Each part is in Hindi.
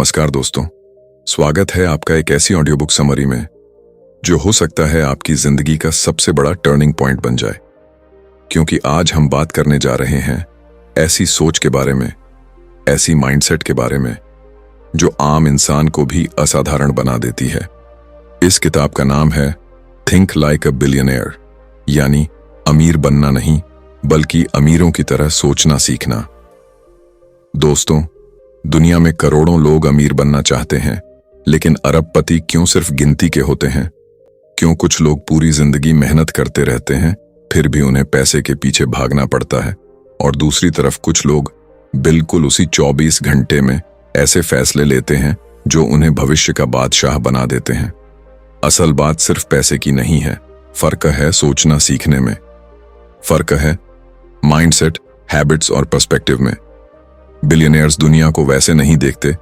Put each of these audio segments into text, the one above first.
नमस्कार दोस्तों, स्वागत है आपका एक ऐसी ऑडियो बुक समरी में जो हो सकता है आपकी जिंदगी का सबसे बड़ा टर्निंग पॉइंट बन जाए। क्योंकि आज हम बात करने जा रहे हैं ऐसी सोच के बारे में, ऐसी माइंडसेट के बारे में जो आम इंसान को भी असाधारण बना देती है। इस किताब का नाम है थिंक लाइक अ बिलियनेयर, यानी अमीर बनना नहीं बल्कि अमीरों की तरह सोचना सीखना। दोस्तों, दुनिया में करोड़ों लोग अमीर बनना चाहते हैं, लेकिन अरबपति क्यों सिर्फ गिनती के होते हैं? क्यों कुछ लोग पूरी जिंदगी मेहनत करते रहते हैं फिर भी उन्हें पैसे के पीछे भागना पड़ता है, और दूसरी तरफ कुछ लोग बिल्कुल उसी 24 घंटे में ऐसे फैसले लेते हैं जो उन्हें भविष्य का बादशाह बना देते हैं? असल बात सिर्फ पैसे की नहीं है, फर्क है सोचना सीखने में। फर्क है माइंडसेट, हैबिट्स और पर्सपेक्टिव में। बिलियनियर्स दुनिया को वैसे नहीं देखते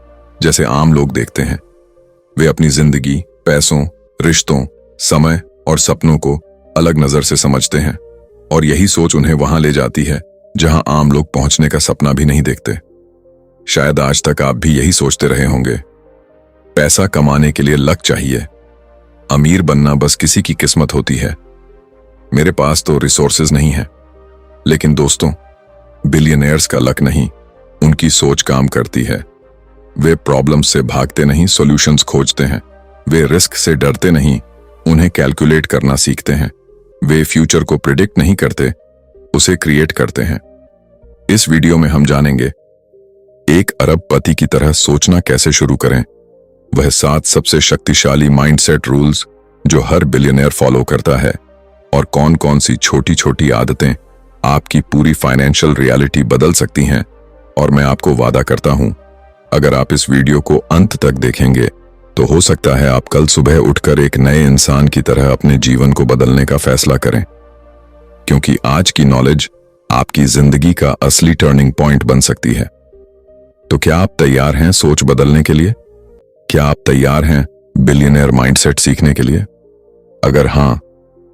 जैसे आम लोग देखते हैं। वे अपनी जिंदगी, पैसों, रिश्तों, समय और सपनों को अलग नजर से समझते हैं, और यही सोच उन्हें वहां ले जाती है जहां आम लोग पहुंचने का सपना भी नहीं देखते। शायद आज तक आप भी यही सोचते रहे होंगे, पैसा कमाने के लिए लक चाहिए, अमीर बनना बस किसी की किस्मत होती है, मेरे पास तो रिसोर्सेज नहीं है। लेकिन दोस्तों, बिलियनियर्स का लक नहीं, उनकी सोच काम करती है। वे प्रॉब्लम से भागते नहीं, सॉल्यूशंस खोजते हैं। वे रिस्क से डरते नहीं, उन्हें कैलकुलेट करना सीखते हैं। वे फ्यूचर को प्रिडिक्ट नहीं करते, उसे क्रिएट करते हैं। इस वीडियो में हम जानेंगे एक अरबपति की तरह सोचना कैसे शुरू करें, वह 7 सबसे शक्तिशाली माइंडसेट रूल्स जो हर बिलियनियर फॉलो करता है, और कौन कौन सी छोटी छोटी आदतें आपकी पूरी फाइनेंशियल रियलिटी बदल सकती हैं। और मैं आपको वादा करता हूं, अगर आप इस वीडियो को अंत तक देखेंगे तो हो सकता है आप कल सुबह उठकर एक नए इंसान की तरह अपने जीवन को बदलने का फैसला करें। क्योंकि आज की नॉलेज आपकी जिंदगी का असली टर्निंग पॉइंट बन सकती है। तो क्या आप तैयार हैं सोच बदलने के लिए? क्या आप तैयार हैं बिलियनियर माइंडसेट सीखने के लिए? अगर हां,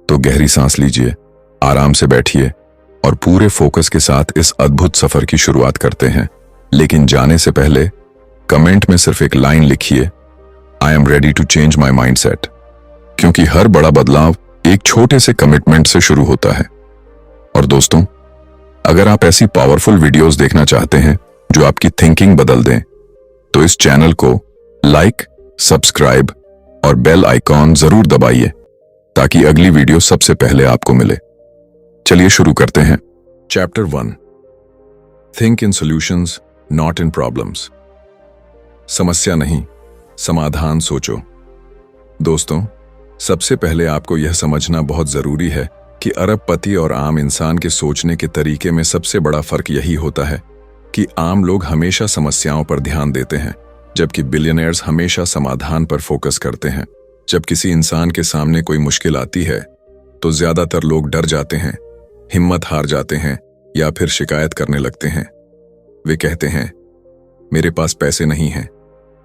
तो गहरी सांस लीजिए, आराम से बैठिए और पूरे फोकस के साथ इस अद्भुत सफर की शुरुआत करते हैं। लेकिन जाने से पहले कमेंट में सिर्फ एक लाइन लिखिए, I am ready to change my mindset. क्योंकि हर बड़ा बदलाव एक छोटे से कमिटमेंट से शुरू होता है। और दोस्तों, अगर आप ऐसी पावरफुल वीडियोस देखना चाहते हैं जो आपकी थिंकिंग बदल दें, तो इस चैनल को लाइक, सब्सक्राइब और बेल आइकॉन जरूर दबाइए ताकि अगली वीडियो सबसे पहले आपको मिले। चलिए शुरू करते हैं। Chapter 1, think in solutions not in problems. समस्या नहीं, समाधान सोचो। दोस्तों, सबसे पहले आपको यह समझना बहुत जरूरी है कि अरबपति और आम इंसान के सोचने के तरीके में सबसे बड़ा फर्क यही होता है कि आम लोग हमेशा समस्याओं पर ध्यान देते हैं, जबकि बिलियनियर्स हमेशा समाधान पर फोकस करते हैं। जब किसी इंसान के सामने कोई मुश्किल आती है तो ज्यादातर लोग डर जाते हैं, हिम्मत हार जाते हैं या फिर शिकायत करने लगते हैं। वे कहते हैं, मेरे पास पैसे नहीं हैं,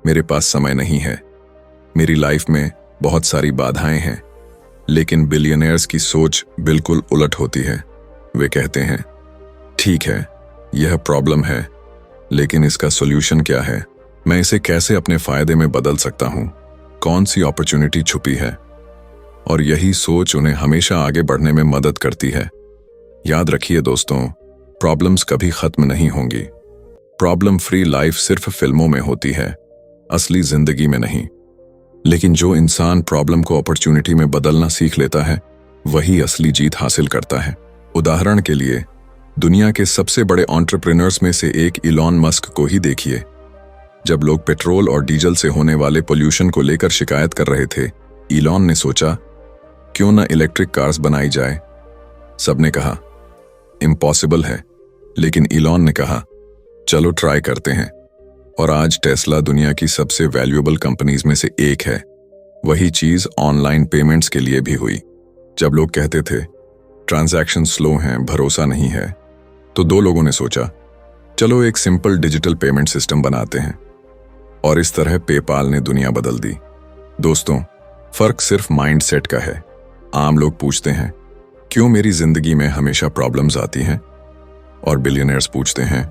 मेरे पास समय नहीं है, मेरी लाइफ में बहुत सारी बाधाएं हैं। लेकिन बिलियनियर्स की सोच बिल्कुल उलट होती है। वे कहते हैं, ठीक है, यह प्रॉब्लम है, लेकिन इसका सॉल्यूशन क्या है? मैं इसे कैसे अपने फायदे में बदल सकता हूं? कौन सी अपॉर्चुनिटी छुपी है? और यही सोच उन्हें हमेशा आगे बढ़ने में मदद करती है। याद रखिए दोस्तों, प्रॉब्लम्स कभी खत्म नहीं होंगी। प्रॉब्लम फ्री लाइफ सिर्फ फिल्मों में होती है, असली जिंदगी में नहीं। लेकिन जो इंसान प्रॉब्लम को अपॉर्चुनिटी में बदलना सीख लेता है, वही असली जीत हासिल करता है। उदाहरण के लिए, दुनिया के सबसे बड़े एंटरप्रेन्योर्स में से एक इलॉन मस्क को ही देखिए। जब लोग पेट्रोल और डीजल से होने वाले पोल्यूशन को लेकर शिकायत कर रहे थे, इलॉन ने सोचा, क्यों न इलेक्ट्रिक कार्स बनाई जाए। सबने कहा इम्पॉसिबल है, लेकिन इलॉन ने कहा, चलो ट्राई करते हैं। और आज टेस्ला दुनिया की सबसे वैल्यूएबल कंपनीज में से एक है। वही चीज ऑनलाइन पेमेंट्स के लिए भी हुई। जब लोग कहते थे ट्रांजैक्शन स्लो हैं, भरोसा नहीं है, तो 2 लोगों ने सोचा, चलो एक सिंपल डिजिटल पेमेंट सिस्टम बनाते हैं। और इस तरह पेपाल ने दुनिया बदल दी। दोस्तों, फर्क सिर्फ माइंडसेट का है। आम लोग पूछते हैं, क्यों मेरी जिंदगी में हमेशा प्रॉब्लम्स आती हैं? और बिलियनियर्स पूछते हैं,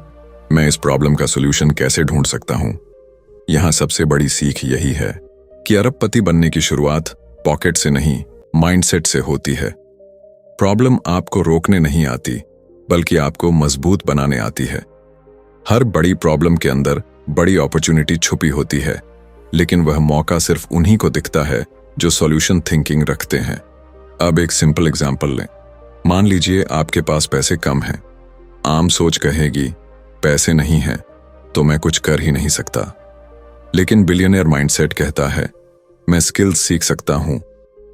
मैं इस प्रॉब्लम का सॉल्यूशन कैसे ढूंढ सकता हूं? यहाँ सबसे बड़ी सीख यही है कि अरबपति बनने की शुरुआत पॉकेट से नहीं, माइंडसेट से होती है। प्रॉब्लम आपको रोकने नहीं आती, बल्कि आपको मजबूत बनाने आती है। हर बड़ी प्रॉब्लम के अंदर बड़ी अपॉर्चुनिटी छुपी होती है, लेकिन वह मौका सिर्फ उन्हीं को दिखता है जो सॉल्यूशन थिंकिंग रखते हैं। अब एक सिंपल एग्जांपल लें। मान लीजिए आपके पास पैसे कम हैं। आम सोच कहेगी पैसे नहीं हैं तो मैं कुछ कर ही नहीं सकता। लेकिन बिलियनियर माइंडसेट कहता है मैं स्किल्स सीख सकता हूं,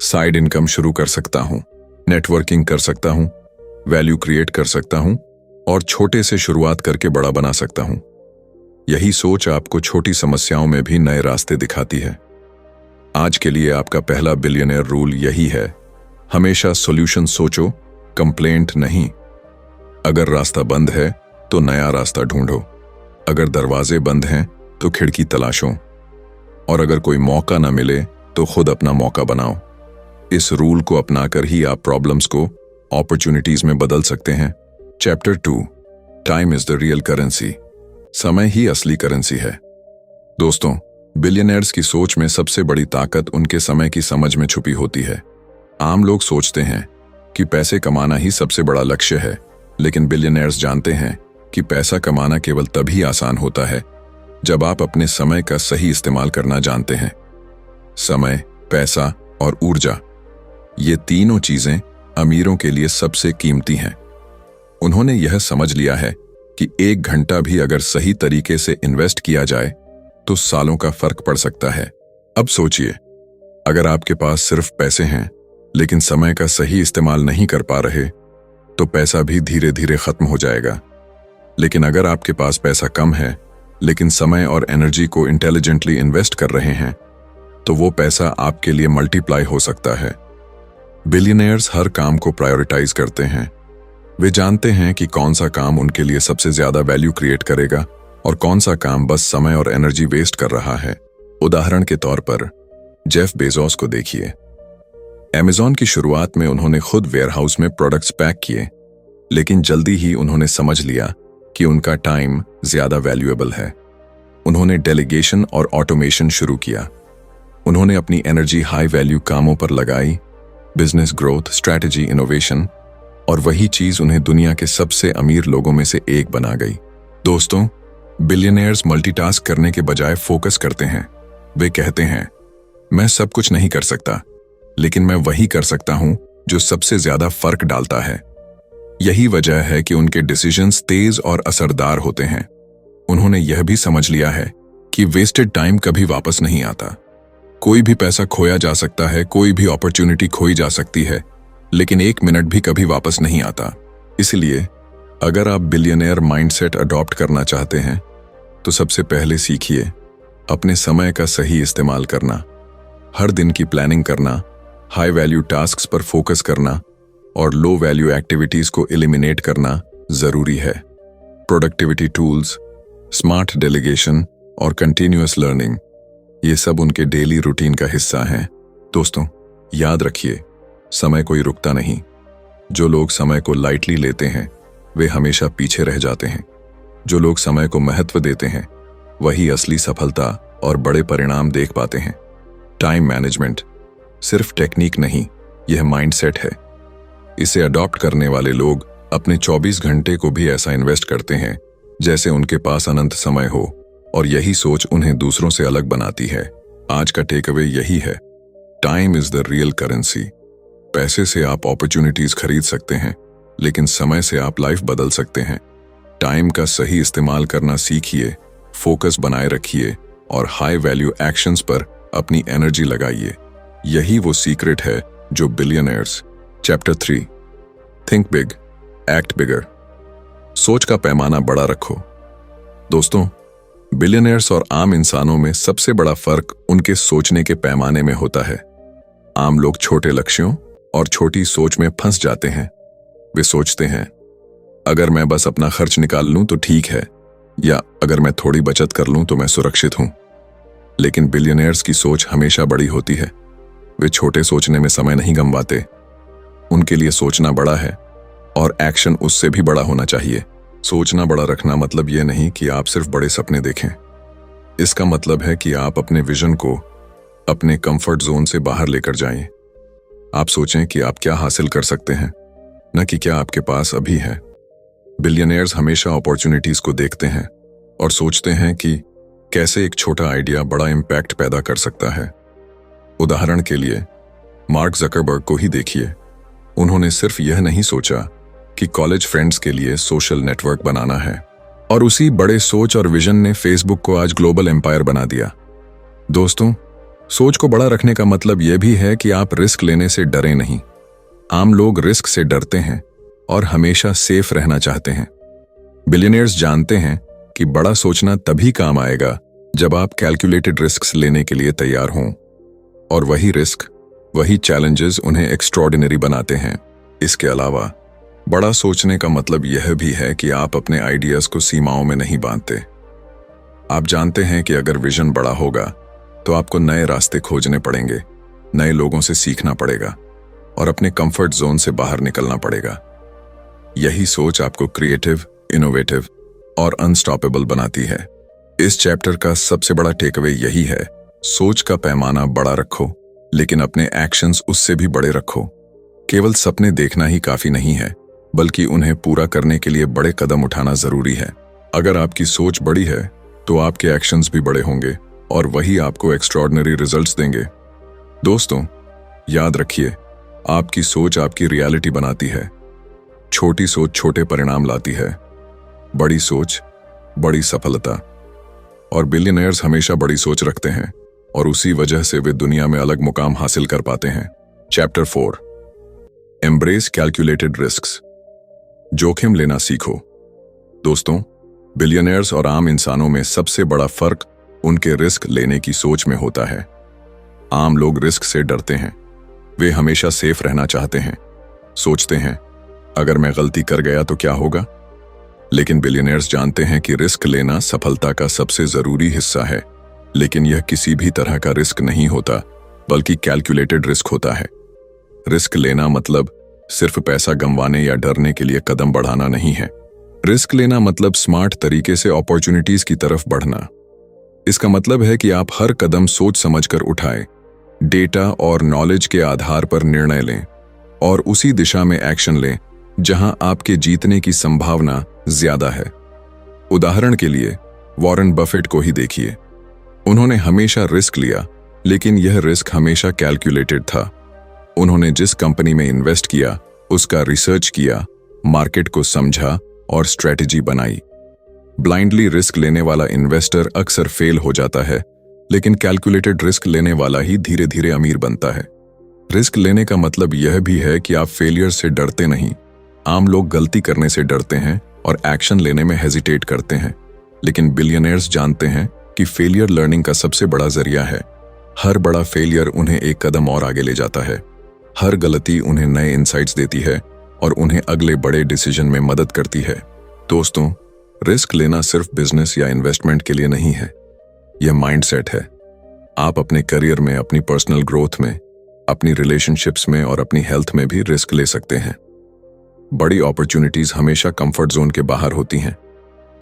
साइड इनकम शुरू कर सकता हूं, नेटवर्किंग कर सकता हूं, वैल्यू क्रिएट कर सकता हूं और छोटे से शुरुआत करके बड़ा बना सकता हूं। यही सोच आपको छोटी समस्याओं में भी नए रास्ते दिखाती है। आज के लिए आपका पहला बिलियनियर रूल यही है, हमेशा सॉल्यूशन सोचो, कंप्लेंट नहीं। अगर रास्ता बंद है तो नया रास्ता ढूंढो, अगर दरवाजे बंद हैं तो खिड़की तलाशो, और अगर कोई मौका ना मिले तो खुद अपना मौका बनाओ। इस रूल को अपनाकर ही आप प्रॉब्लम्स को अपॉर्चुनिटीज में बदल सकते हैं। Chapter 2, time is the real currency. समय ही असली करेंसी है। दोस्तों, बिलियनियर्स की सोच में सबसे बड़ी ताकत उनके समय की समझ में छुपी होती है। आम लोग सोचते हैं कि पैसे कमाना ही सबसे बड़ा लक्ष्य है, लेकिन बिलियनियर्स जानते हैं कि पैसा कमाना केवल तभी आसान होता है जब आप अपने समय का सही इस्तेमाल करना जानते हैं। समय, पैसा और ऊर्जा, ये तीनों चीजें अमीरों के लिए सबसे कीमती हैं। उन्होंने यह समझ लिया है कि 1 घंटा भी अगर सही तरीके से इन्वेस्ट किया जाए तो सालों का फर्क पड़ सकता है। अब सोचिए, अगर आपके पास सिर्फ पैसे हैं लेकिन समय का सही इस्तेमाल नहीं कर पा रहे तो पैसा भी धीरे धीरे खत्म हो जाएगा। लेकिन अगर आपके पास पैसा कम है लेकिन समय और एनर्जी को इंटेलिजेंटली इन्वेस्ट कर रहे हैं तो वो पैसा आपके लिए मल्टीप्लाई हो सकता है। बिलियनियर्स हर काम को प्रायोरिटाइज करते हैं। वे जानते हैं कि कौन सा काम उनके लिए सबसे ज्यादा वैल्यू क्रिएट करेगा और कौन सा काम बस समय और एनर्जी वेस्ट कर रहा है। उदाहरण के तौर पर जेफ बेजोस को देखिए। अमेज़न की शुरुआत में उन्होंने खुद वेयरहाउस में प्रोडक्ट्स पैक किए, लेकिन जल्दी ही उन्होंने समझ लिया कि उनका टाइम ज्यादा वैल्यूएबल है। उन्होंने डेलीगेशन और ऑटोमेशन शुरू किया। उन्होंने अपनी एनर्जी हाई वैल्यू कामों पर लगाई, बिजनेस ग्रोथ, स्ट्रैटेजी, इनोवेशन, और वही चीज उन्हें दुनिया के सबसे अमीर लोगों में से एक बना गई। दोस्तों, बिलियनियर्स मल्टीटास्क करने के बजाय फोकस करते हैं। वे कहते हैं मैं सब कुछ नहीं कर सकता, लेकिन मैं वही कर सकता हूं जो सबसे ज्यादा फर्क डालता है। यही वजह है कि उनके डिसीजंस तेज और असरदार होते हैं। उन्होंने यह भी समझ लिया है कि वेस्टेड टाइम कभी वापस नहीं आता। कोई भी पैसा खोया जा सकता है, कोई भी अपॉर्चुनिटी खोई जा सकती है, लेकिन 1 मिनट भी कभी वापस नहीं आता। इसलिए अगर आप बिलियनियर माइंडसेट अडॉप्ट करना चाहते हैं तो सबसे पहले सीखिए अपने समय का सही इस्तेमाल करना, हर दिन की प्लानिंग करना, हाई वैल्यू टास्क्स पर फोकस करना और लो वैल्यू एक्टिविटीज को एलिमिनेट करना जरूरी है। प्रोडक्टिविटी टूल्स, स्मार्ट डेलीगेशन और कंटिन्यूअस लर्निंग, ये सब उनके डेली रूटीन का हिस्सा हैं। दोस्तों, याद रखिए, समय कोई रुकता नहीं। जो लोग समय को लाइटली लेते हैं वे हमेशा पीछे रह जाते हैं। जो लोग समय को महत्व देते हैं वही असली सफलता और बड़े परिणाम देख पाते हैं। टाइम मैनेजमेंट सिर्फ टेक्निक नहीं, यह माइंडसेट है। इसे अडॉप्ट करने वाले लोग अपने 24 घंटे को भी ऐसा इन्वेस्ट करते हैं जैसे उनके पास अनंत समय हो, और यही सोच उन्हें दूसरों से अलग बनाती है। आज का टेक अवे यही है, time is the real currency. पैसे से आप अपॉर्चुनिटीज खरीद सकते हैं, लेकिन समय से आप लाइफ बदल सकते हैं। टाइम का सही इस्तेमाल करना सीखिए, फोकस बनाए रखिए और हाई वैल्यू एक्शंस पर अपनी एनर्जी लगाइए। यही वो सीक्रेट है जो billionaires. Chapter 3, think big, act bigger. सोच का पैमाना बड़ा रखो। दोस्तों, बिलियनियर्स और आम इंसानों में सबसे बड़ा फर्क उनके सोचने के पैमाने में होता है। आम लोग छोटे लक्ष्यों और छोटी सोच में फंस जाते हैं। वे सोचते हैं अगर मैं बस अपना खर्च निकाल लूं तो ठीक है, या अगर मैं थोड़ी बचत कर लूं तो मैं सुरक्षित हूं। लेकिन बिलियनियर्स की सोच हमेशा बड़ी होती है। वे छोटे सोचने में समय नहीं गंवाते। उनके लिए सोचना बड़ा है और एक्शन उससे भी बड़ा होना चाहिए। सोचना बड़ा रखना मतलब यह नहीं कि आप सिर्फ बड़े सपने देखें। इसका मतलब है कि आप अपने विजन को अपने कंफर्ट जोन से बाहर लेकर जाएं। आप सोचें कि आप क्या हासिल कर सकते हैं, न कि क्या आपके पास अभी है। बिलियनियर्स हमेशा अपॉर्चुनिटीज को देखते हैं और सोचते हैं कि कैसे एक छोटा आइडिया बड़ा इम्पैक्ट पैदा कर सकता है। उदाहरण के लिए मार्क जकरबर्ग को ही देखिए। उन्होंने सिर्फ यह नहीं सोचा कि कॉलेज फ्रेंड्स के लिए सोशल नेटवर्क बनाना है, और उसी बड़े सोच और विजन ने फेसबुक को आज ग्लोबल एम्पायर बना दिया। दोस्तों, सोच को बड़ा रखने का मतलब यह भी है कि आप रिस्क लेने से डरें नहीं। आम लोग रिस्क से डरते हैं और हमेशा सेफ रहना चाहते हैं। बिलियनियर्स जानते हैं कि बड़ा सोचना तभी काम आएगा जब आप कैलकुलेटेड रिस्क्स लेने के लिए तैयार हों, और वही रिस्क, वही चैलेंजेस उन्हें एक्स्ट्रॉर्डिनरी बनाते हैं। इसके अलावा बड़ा सोचने का मतलब यह भी है कि आप अपने आइडियाज को सीमाओं में नहीं बांधते। आप जानते हैं कि अगर विजन बड़ा होगा तो आपको नए रास्ते खोजने पड़ेंगे, नए लोगों से सीखना पड़ेगा और अपने कंफर्ट जोन से बाहर निकलना पड़ेगा। यही सोच आपको क्रिएटिव, इनोवेटिव और अनस्टॉपेबल बनाती है। इस चैप्टर का सबसे बड़ा टेकअवे यही है, सोच का पैमाना बड़ा रखो, लेकिन अपने एक्शंस उससे भी बड़े रखो। केवल सपने देखना ही काफी नहीं है, बल्कि उन्हें पूरा करने के लिए बड़े कदम उठाना जरूरी है। अगर आपकी सोच बड़ी है तो आपके एक्शंस भी बड़े होंगे और वही आपको एक्स्ट्रॉर्डिनरी रिजल्ट्स देंगे। दोस्तों, याद रखिए, आपकी सोच आपकी रियलिटी बनाती है। छोटी सोच छोटे परिणाम लाती है, बड़ी सोच बड़ी सफलता। और बिलियनियर्स हमेशा बड़ी सोच रखते हैं और उसी वजह से वे दुनिया में अलग मुकाम हासिल कर पाते हैं। Chapter 4, embrace calculated risks. जोखिम लेना सीखो। दोस्तों, बिलियनियर्स और आम इंसानों में सबसे बड़ा फर्क उनके रिस्क लेने की सोच में होता है। आम लोग रिस्क से डरते हैं। वे हमेशा सेफ रहना चाहते हैं। सोचते हैं, अगर मैं गलती कर गया तो क्या होगा। लेकिन बिलियनियर्स जानते हैं कि रिस्क लेना सफलता का सबसे जरूरी हिस्सा है। लेकिन यह किसी भी तरह का रिस्क नहीं होता, बल्कि कैलकुलेटेड रिस्क होता है। रिस्क लेना मतलब सिर्फ पैसा गंवाने या डरने के लिए कदम बढ़ाना नहीं है। रिस्क लेना मतलब स्मार्ट तरीके से अपॉर्चुनिटीज की तरफ बढ़ना। इसका मतलब है कि आप हर कदम सोच समझकर उठाएं, डेटा और नॉलेज के आधार पर निर्णय लें और उसी दिशा में एक्शन लें जहां आपके जीतने की संभावना ज्यादा है। उदाहरण के लिए वॉरेन बफेट को ही देखिए। उन्होंने हमेशा रिस्क लिया, लेकिन यह रिस्क हमेशा कैलकुलेटेड था। उन्होंने जिस कंपनी में इन्वेस्ट किया, उसका रिसर्च किया, मार्केट को समझा और स्ट्रेटेजी बनाई। ब्लाइंडली रिस्क लेने वाला इन्वेस्टर अक्सर फेल हो जाता है, लेकिन कैलकुलेटेड रिस्क लेने वाला ही धीरे धीरे अमीर बनता है। रिस्क लेने का मतलब यह भी है कि आप फेलियर से डरते नहीं। आम लोग गलती करने से डरते हैं और एक्शन लेने में हेजिटेट करते हैं, लेकिन बिलियनियर्स जानते हैं कि फेलियर लर्निंग का सबसे बड़ा जरिया है। हर बड़ा फेलियर उन्हें एक कदम और आगे ले जाता है। हर गलती उन्हें नए इंसाइट्स देती है और उन्हें अगले बड़े डिसीजन में मदद करती है। दोस्तों, रिस्क लेना सिर्फ बिजनेस या इन्वेस्टमेंट के लिए नहीं है, यह माइंडसेट है। आप अपने करियर में, अपनी पर्सनल ग्रोथ में, अपनी रिलेशनशिप्स में और अपनी हेल्थ में भी रिस्क ले सकते हैं। बड़ी अपॉर्चुनिटीज हमेशा कंफर्ट जोन के बाहर होती हैं।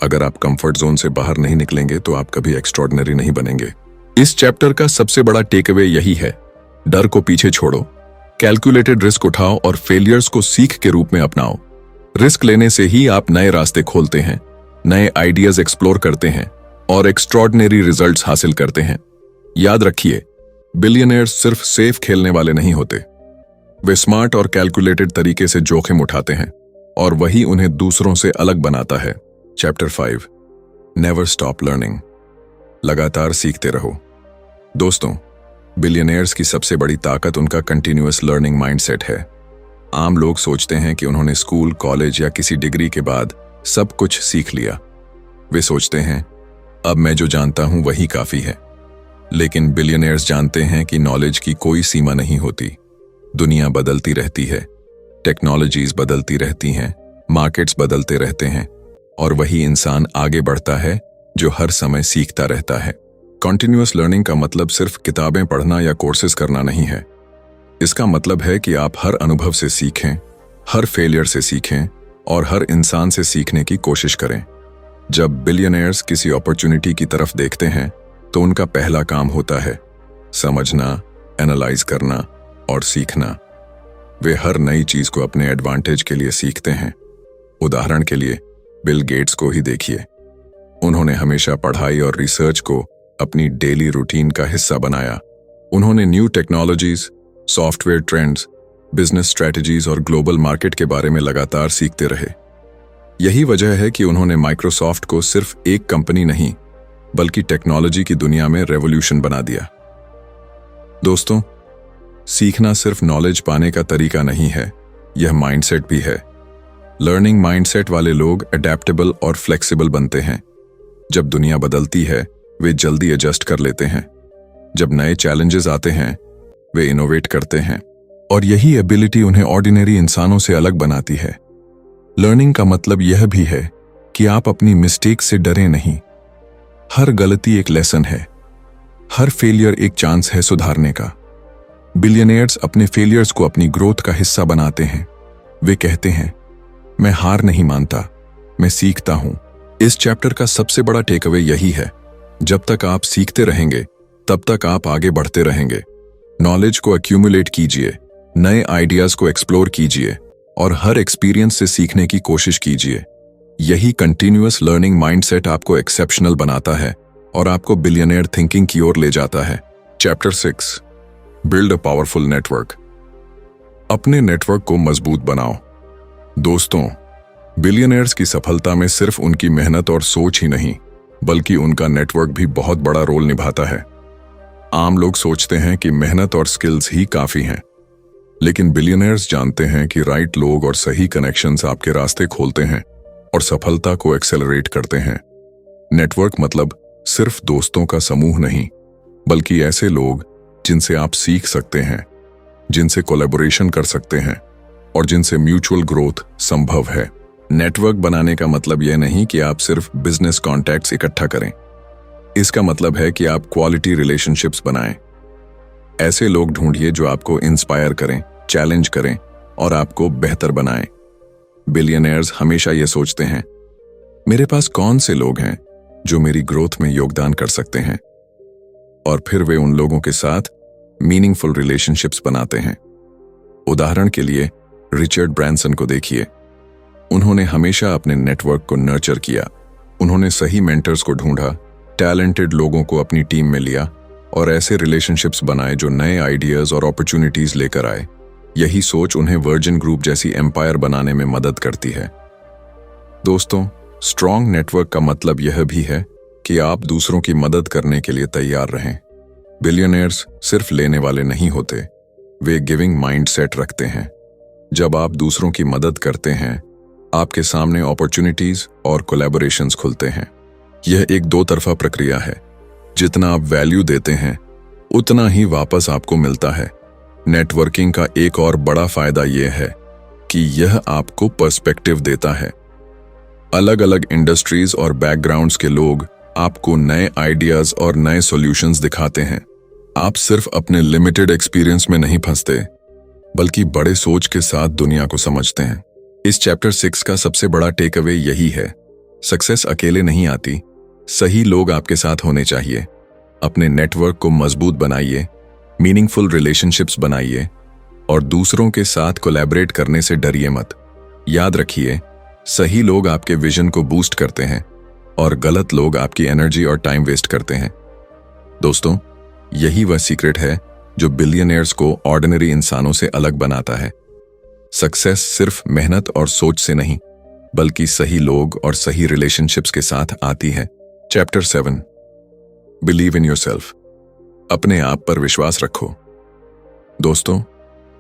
अगर आप कंफर्ट जोन से बाहर नहीं निकलेंगे तो आप कभी एक्स्ट्रॉर्डिनरी नहीं बनेंगे। इस चैप्टर का सबसे बड़ा टेकअवे यही है, डर को पीछे छोड़ो, कैलकुलेटेड रिस्क उठाओ और फेलियर्स को सीख के रूप में अपनाओ। रिस्क लेने से ही आप नए रास्ते खोलते हैं, नए आइडियाज एक्सप्लोर करते हैं और एक्स्ट्रॉर्डिनरी रिजल्ट्स हासिल करते हैं। याद रखिए, बिलियनियर्स सिर्फ सेफ खेलने वाले नहीं होते। वे स्मार्ट और कैलकुलेटेड तरीके से जोखिम उठाते हैं और वही उन्हें दूसरों से अलग बनाता है। Chapter 5, never stop learning. लगातार सीखते रहो। दोस्तों, बिलियनियर्स की सबसे बड़ी ताकत उनका कंटिन्यूअस लर्निंग माइंडसेट है। आम लोग सोचते हैं कि उन्होंने स्कूल, कॉलेज या किसी डिग्री के बाद सब कुछ सीख लिया। वे सोचते हैं, अब मैं जो जानता हूं वही काफी है। लेकिन बिलियनियर्स जानते हैं कि नॉलेज की कोई सीमा नहीं होती। दुनिया बदलती रहती है, टेक्नोलॉजीज बदलती रहती हैं, मार्केट्स बदलते रहते हैं और वही इंसान आगे बढ़ता है जो हर समय सीखता रहता है। कॉन्टिन्यूअस लर्निंग का मतलब सिर्फ किताबें पढ़ना या कोर्सेज करना नहीं है। इसका मतलब है कि आप हर अनुभव से सीखें, हर फेलियर से सीखें और हर इंसान से सीखने की कोशिश करें। जब बिलियनियर्स किसी अपॉर्चुनिटी की तरफ देखते हैं तो उनका पहला काम होता है समझना, एनालाइज करना और सीखना। वे हर नई चीज को अपने एडवांटेज के लिए सीखते हैं। उदाहरण के लिए बिल गेट्स को ही देखिए। उन्होंने हमेशा पढ़ाई और रिसर्च को अपनी डेली रूटीन का हिस्सा बनाया। उन्होंने new technologies, software trends, business strategies और ग्लोबल मार्केट के बारे में लगातार सीखते रहे। यही वजह है कि उन्होंने माइक्रोसॉफ्ट को सिर्फ एक कंपनी नहीं बल्कि टेक्नोलॉजी की दुनिया में रेवोल्यूशन बना दिया। दोस्तों, सीखना सिर्फ नॉलेज पाने का तरीका नहीं है, यह माइंडसेट भी है। लर्निंग माइंडसेट वाले लोग अडेप्टेबल और फ्लेक्सिबल बनते हैं। जब दुनिया बदलती है वे जल्दी एडजस्ट कर लेते हैं। जब नए चैलेंजेस आते हैं वे इनोवेट करते हैं और यही एबिलिटी उन्हें ऑर्डिनरी इंसानों से अलग बनाती है। लर्निंग का मतलब यह भी है कि आप अपनी मिस्टेक से डरे नहीं। हर गलती एक लेसन है, हर फेलियर एक चांस है सुधारने का। बिलियनियर्स अपने फेलियर्स को अपनी ग्रोथ का हिस्सा बनाते हैं। वे कहते हैं, मैं हार नहीं मानता, मैं सीखता हूं। इस चैप्टर का सबसे बड़ा टेकअवे यही है, जब तक आप सीखते रहेंगे तब तक आप आगे बढ़ते रहेंगे। नॉलेज को एक्यूमुलेट कीजिए, नए आइडियाज को एक्सप्लोर कीजिए और हर एक्सपीरियंस से सीखने की कोशिश कीजिए। यही कंटिन्यूअस लर्निंग माइंडसेट आपको एक्सेप्शनल बनाता है और आपको बिलियनियर थिंकिंग की ओर ले जाता है। Chapter 6, build a powerful network. अपने नेटवर्क को मजबूत बनाओ। दोस्तों, बिलियनियर्स की सफलता में सिर्फ उनकी मेहनत और सोच ही नहीं बल्कि उनका नेटवर्क भी बहुत बड़ा रोल निभाता है। आम लोग सोचते हैं कि मेहनत और स्किल्स ही काफी हैं, लेकिन बिलियनियर्स जानते हैं कि राइट लोग और सही कनेक्शंस आपके रास्ते खोलते हैं और सफलता को एक्सेलरेट करते हैं। नेटवर्क मतलब सिर्फ दोस्तों का समूह नहीं बल्कि ऐसे लोग जिनसे आप सीख सकते हैं, जिनसे कोलैबोरेशन कर सकते हैं और जिनसे म्यूचुअल ग्रोथ संभव है। नेटवर्क बनाने का मतलब यह नहीं कि आप सिर्फ बिजनेस कॉन्टैक्ट्स इकट्ठा करें। इसका मतलब है कि आप क्वालिटी रिलेशनशिप्स बनाएं। ऐसे लोग ढूंढिए जो आपको इंस्पायर करें, चैलेंज करें और आपको बेहतर बनाएं। बिलियनियर्स हमेशा यह सोचते हैं, मेरे पास कौन से लोग हैं जो मेरी ग्रोथ में योगदान कर सकते हैं, और फिर वे उन लोगों के साथ मीनिंगफुल रिलेशनशिप्स बनाते हैं। उदाहरण के लिए रिचर्ड ब्रांसन को देखिए। उन्होंने हमेशा अपने नेटवर्क को नर्चर किया। उन्होंने सही मेंटर्स को ढूंढा, टैलेंटेड लोगों को अपनी टीम में लिया और ऐसे रिलेशनशिप्स बनाए जो नए आइडियाज और अपॉर्चुनिटीज लेकर आए। यही सोच उन्हें वर्जिन ग्रुप जैसी एम्पायर बनाने में मदद करती है। दोस्तों, स्ट्रॉन्ग नेटवर्क का मतलब यह भी है कि आप दूसरों की मदद करने के लिए तैयार रहें। बिलियनियर्स सिर्फ लेने वाले नहीं होते, वे गिविंग माइंडसेट रखते हैं। जब आप दूसरों की मदद करते हैं आपके सामने अपॉर्चुनिटीज और कोलैबोरेशंस खुलते हैं। यह एक दो तरफा प्रक्रिया है। जितना आप वैल्यू देते हैं उतना ही वापस आपको मिलता है। नेटवर्किंग का एक और बड़ा फायदा यह है कि यह आपको पर्सपेक्टिव देता है। अलग अलग इंडस्ट्रीज और बैकग्राउंड्स के लोग आपको नए आइडियाज और नए सॉल्यूशंस दिखाते हैं। आप सिर्फ अपने लिमिटेड एक्सपीरियंस में नहीं फंसते बल्कि बड़े सोच के साथ दुनिया को समझते हैं। इस चैप्टर 6 का सबसे बड़ा टेक अवे यही है, सक्सेस अकेले नहीं आती, सही लोग आपके साथ होने चाहिए। अपने नेटवर्क को मजबूत बनाइए, मीनिंगफुल रिलेशनशिप्स बनाइए और दूसरों के साथ कोलैबोरेट करने से डरिए मत। याद रखिए, सही लोग आपके विजन को बूस्ट करते हैं और गलत लोग आपकी एनर्जी और टाइम वेस्ट करते हैं। दोस्तों, यही वह सीक्रेट है जो बिलियनियर्स को ऑर्डिनरी इंसानों से अलग बनाता है। सक्सेस सिर्फ मेहनत और सोच से नहीं बल्कि सही लोग और सही रिलेशनशिप्स के साथ आती है। Chapter 7, believe in yourself. अपने आप पर विश्वास रखो। दोस्तों,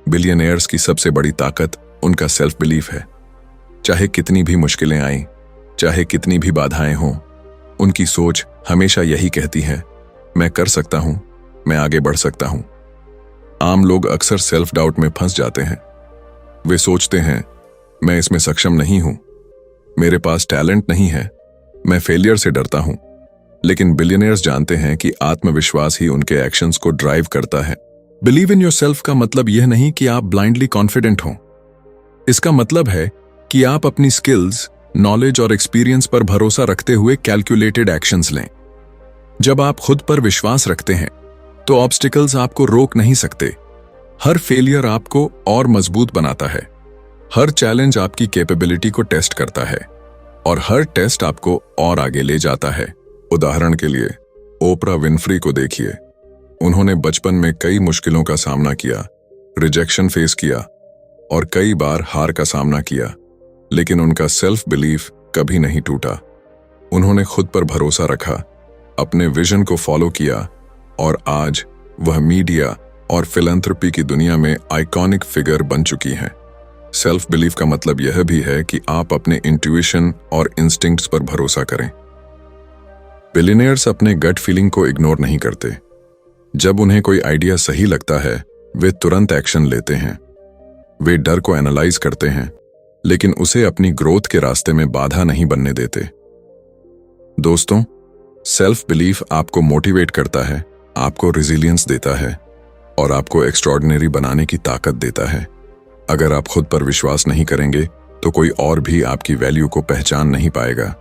बिलियनियर्स की सबसे बड़ी ताकत उनका सेल्फ बिलीफ है। चाहे कितनी भी मुश्किलें आएं, चाहे कितनी भी बाधाएं हों, उनकी सोच हमेशा यही कहती है, मैं कर सकता हूं, मैं आगे बढ़ सकता हूं। आम लोग अक्सर सेल्फ डाउट में फंस जाते हैं। वे सोचते हैं, मैं इसमें सक्षम नहीं हूं, मेरे पास टैलेंट नहीं है, मैं फेलियर से डरता हूं। लेकिन बिलियनियर्स जानते हैं कि आत्मविश्वास ही उनके एक्शंस को ड्राइव करता है। बिलीव इन योरसेल्फ का मतलब यह नहीं कि आप ब्लाइंडली कॉन्फिडेंट हों। इसका मतलब है कि आप अपनी स्किल्स, नॉलेज और एक्सपीरियंस पर भरोसा रखते हुए कैलकुलेटेड एक्शंस लें। जब आप खुद पर विश्वास रखते हैं तो ऑब्स्टिकल्स आपको रोक नहीं सकते। हर फेलियर आपको और मजबूत बनाता है। हर चैलेंज आपकी कैपेबिलिटी को टेस्ट करता है और हर टेस्ट आपको और आगे ले जाता है। उदाहरण के लिए ओपरा विनफ्री को देखिए। उन्होंने बचपन में कई मुश्किलों का सामना किया, रिजेक्शन फेस किया और कई बार हार का सामना किया, लेकिन उनका सेल्फ बिलीफ कभी नहीं टूटा। उन्होंने खुद पर भरोसा रखा, अपने विजन को फॉलो किया और आज वह मीडिया और फिलैंथ्रोपी की दुनिया में आइकॉनिक फिगर बन चुकी हैं। सेल्फ बिलीफ का मतलब यह भी है कि आप अपने इंट्यूशन और इंस्टिंक्ट्स पर भरोसा करें। बिलियनियर्स अपने गट फीलिंग को इग्नोर नहीं करते। जब उन्हें कोई आइडिया सही लगता है, वे तुरंत एक्शन लेते हैं। वे डर को एनालाइज करते हैं, लेकिन उसे अपनी ग्रोथ के रास्ते में बाधा नहीं बनने देते। दोस्तों, सेल्फ बिलीफ आपको मोटिवेट करता है, आपको रिजिलियंस देता है और आपको एक्स्ट्रॉर्डिनरी बनाने की ताकत देता है। अगर आप खुद पर विश्वास नहीं करेंगे तो कोई और भी आपकी वैल्यू को पहचान नहीं पाएगा।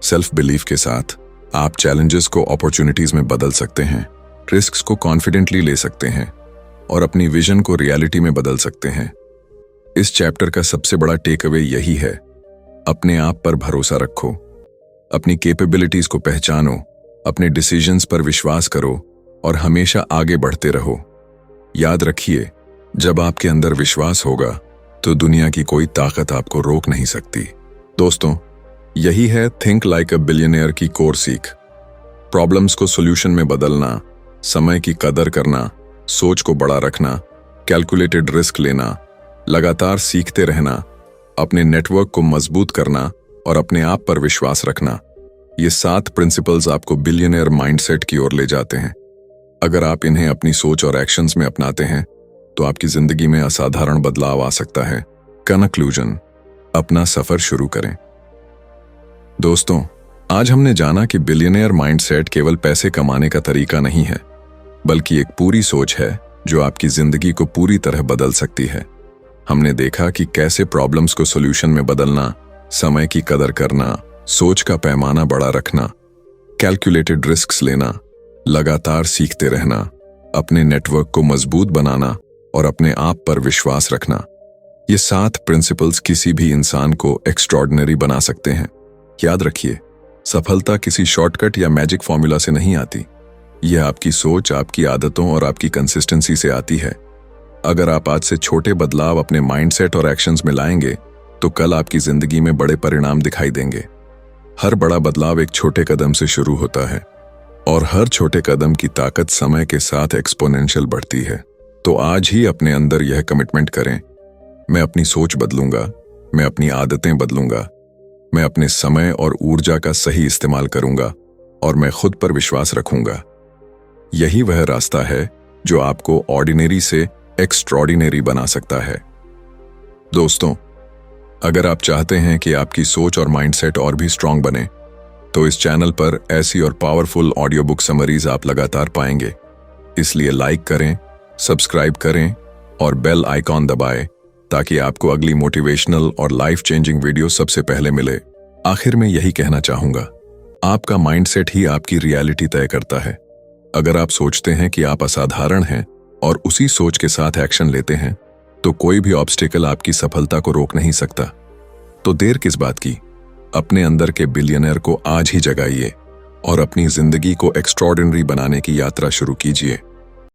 सेल्फ बिलीफ के साथ आप चैलेंजेस को अपॉर्चुनिटीज में बदल सकते हैं, रिस्क्स को कॉन्फिडेंटली ले सकते हैं और अपनी विजन को रियलिटी में बदल सकते हैं। इस चैप्टर का सबसे बड़ा टेक अवे यही है, अपने आप पर भरोसा रखो, अपनी कैपेबिलिटीज को पहचानो, अपने डिसीजंस पर विश्वास करो और हमेशा आगे बढ़ते रहो। याद रखिए, जब आपके अंदर विश्वास होगा तो दुनिया की कोई ताकत आपको रोक नहीं सकती। दोस्तों, यही है थिंक लाइक अ बिलियनियर की कोर सीख। प्रॉब्लम्स को सॉल्यूशन में बदलना, समय की कदर करना, सोच को बड़ा रखना, कैलकुलेटेड रिस्क लेना, लगातार सीखते रहना, अपने नेटवर्क को मजबूत करना और अपने आप पर विश्वास रखना। ये 7 प्रिंसिपल्स आपको बिलियनियर माइंडसेट की ओर ले जाते हैं। अगर आप इन्हें अपनी सोच और एक्शंस में अपनाते हैं तो आपकी जिंदगी में असाधारण बदलाव आ सकता है। कंक्लूजन, अपना सफर शुरू करें। दोस्तों, आज हमने जाना कि बिलियनियर माइंडसेट केवल पैसे कमाने का तरीका नहीं है, बल्कि एक पूरी सोच है जो आपकी जिंदगी को पूरी तरह बदल सकती है। हमने देखा कि कैसे प्रॉब्लम्स को सॉल्यूशन में बदलना, समय की कदर करना, सोच का पैमाना बड़ा रखना, कैलकुलेटेड रिस्क्स लेना, लगातार सीखते रहना, अपने नेटवर्क को मजबूत बनाना और अपने आप पर विश्वास रखना। ये 7 प्रिंसिपल्स किसी भी इंसान को एक्स्ट्रॉर्डिनरी बना सकते हैं। याद रखिए, सफलता किसी शॉर्टकट या मैजिक फॉर्मूला से नहीं आती। यह आपकी सोच, आपकी आदतों और आपकी कंसिस्टेंसी से आती है। अगर आप आज से छोटे बदलाव अपने माइंडसेट और एक्शंस में लाएंगे तो कल आपकी जिंदगी में बड़े परिणाम दिखाई देंगे। हर बड़ा बदलाव एक छोटे कदम से शुरू होता है और हर छोटे कदम की ताकत समय के साथ एक्सपोनेंशियल बढ़ती है। तो आज ही अपने अंदर यह कमिटमेंट करें, मैं अपनी सोच बदलूंगा, मैं अपनी आदतें बदलूंगा, मैं अपने समय और ऊर्जा का सही इस्तेमाल करूंगा और मैं खुद पर विश्वास रखूंगा। यही वह रास्ता है जो आपको ऑर्डिनरी से एक्स्ट्रॉर्डिनरी बना सकता है। दोस्तों, अगर आप चाहते हैं कि आपकी सोच और माइंडसेट और भी स्ट्रांग बने, तो इस चैनल पर ऐसी और पावरफुल ऑडियो बुक समरीज आप लगातार पाएंगे। इसलिए लाइक करें, सब्सक्राइब करें और बेल आइकॉन दबाएं ताकि आपको अगली मोटिवेशनल और लाइफ चेंजिंग वीडियो सबसे पहले मिले। आखिर में यही कहना चाहूंगा, आपका माइंडसेट ही आपकी रियलिटी तय करता है। अगर आप सोचते हैं कि आप असाधारण हैं और उसी सोच के साथ एक्शन लेते हैं, तो कोई भी ऑब्स्टिकल आपकी सफलता को रोक नहीं सकता। तो देर किस बात की, अपने अंदर के बिलियनियर को आज ही जगाइए और अपनी जिंदगी को एक्स्ट्रॉर्डिनरी बनाने की यात्रा शुरू कीजिए।